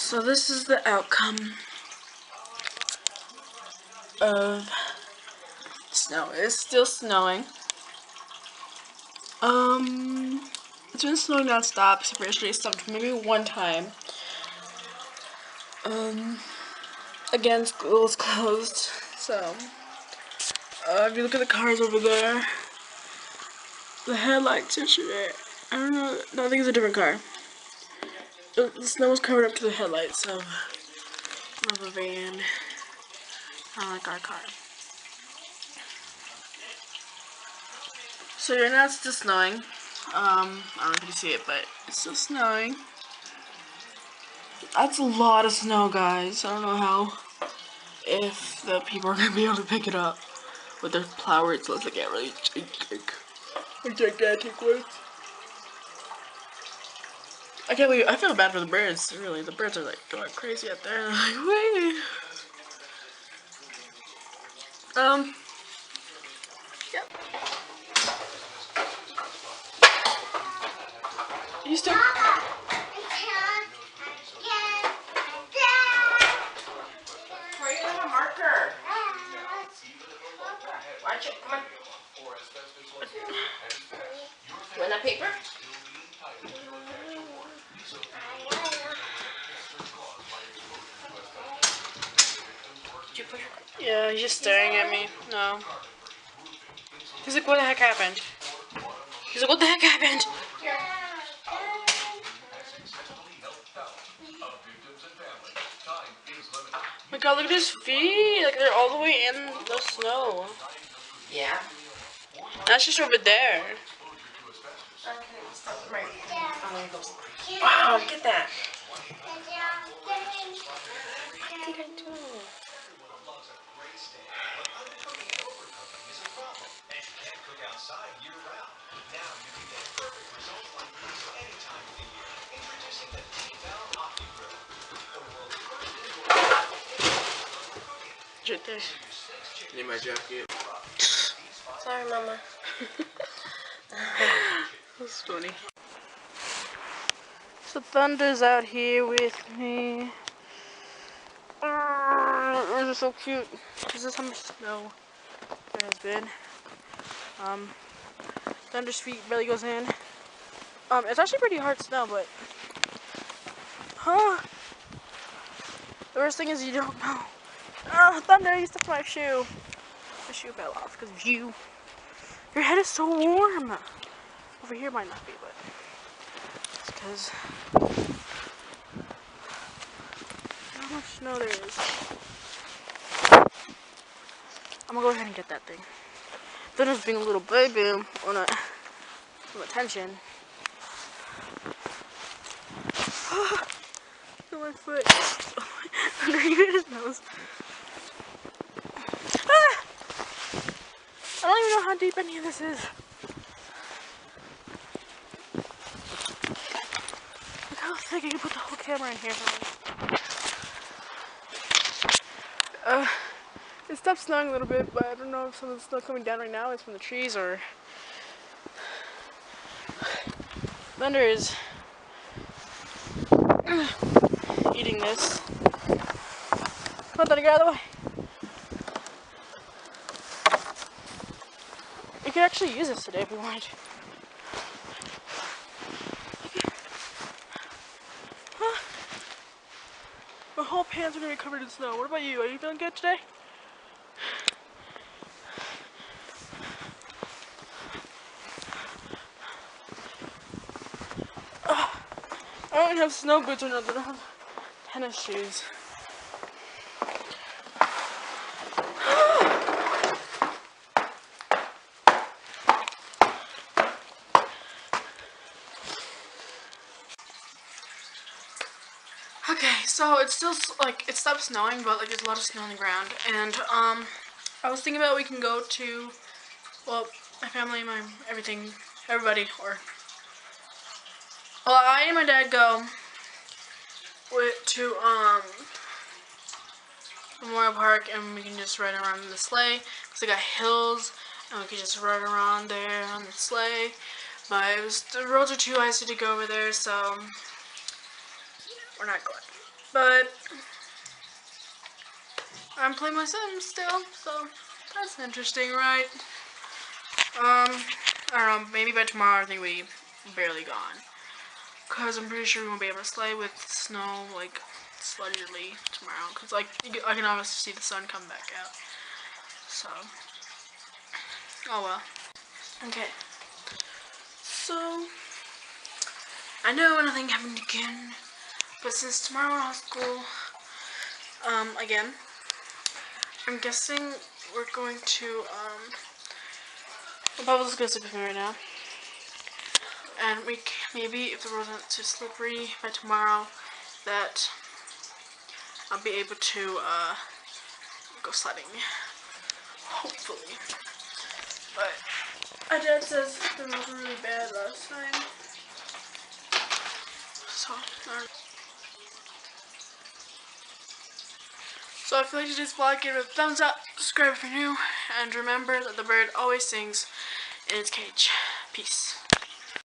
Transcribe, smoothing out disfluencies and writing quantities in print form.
So this is the outcome of snow. It's still snowing. It's been snowing non-stop, except for yesterday it stopped maybe one time. Again, school is closed, so if you look at the cars over there, the headlights yesterday, I don't know, no, I think it's a different car. The snow was covered up to the headlights of a van, kind of like our car. So right now it's still snowing. I don't know if you can see it, but it's still snowing. That's a lot of snow, guys. I don't know if the people are gonna be able to pick it up with their plowers, unless they get really gigantic ones. I can't believe, I feel bad for the birds, really. The birds are like going crazy out there. Like, wait. Yep. You still. Where you have a marker? Watch it, come on. You want that paper? Did you push it? Yeah, he's just staring at me. No. He's like, what the heck happened? He's like, what the heck happened? Oh my god, look at his feet. Like, they're all the way in the snow. Yeah. That's just over there. Okay, stop right. Wow, look at that. What did I do? Right there. Need my jacket. Sorry, Mama. That's funny. So Thunder's out here with me. This is so cute. This is how much snow there has been. Thunder's feet barely goes in. It's actually pretty hard snow, but the worst thing is you don't know. Thunder, you stepped my shoe. The shoe fell off because of you. Your head is so warm. Over here might not be, but it's because how much snow there is. I'm gonna go ahead and get that thing. Thunder's being a little baby on attention. Look at my foot. Thunder, you hit his nose. I don't even know how deep any of this is. Look how thick I can put the whole camera in here for me. It stopped snowing a little bit, but I don't know if some of the snow coming down right now is from the trees or Thunder is eating this. Come on, Thunder, get out of the way. We could actually use this today if we wanted. My whole pants are gonna be covered in snow. What about you? Are you feeling good today? I don't even have snow boots or nothing. I have tennis shoes. Okay, so it's still like it stopped snowing, but like there's a lot of snow on the ground, and I was thinking about we can go to, well, my family, everybody, or well, I and my dad go to Memorial Park, and we can just ride around in the sleigh because they got hills, and we can just ride around there on the sleigh. But the roads are too icy to go over there, so we're not going. But I'm playing my Sims still, so that's interesting, right? I don't know, maybe by tomorrow I think we barely gone. Cause I'm pretty sure we won't be able to sleigh with snow, like, sludgily tomorrow. Cause, like, I can obviously see the sun come back out. So, oh well. Okay. So, I know nothing happened again, but since tomorrow we're off school, again, I'm guessing we're going to, Bubbles is gonna sleep with me right now. And maybe if the road isn't too slippery by tomorrow, that I'll be able to go sledding. Hopefully. But my dad says the roads were really bad last time. So if you like today's vlog, give it a thumbs up, subscribe if you're new, and remember that the bird always sings in its cage. Peace.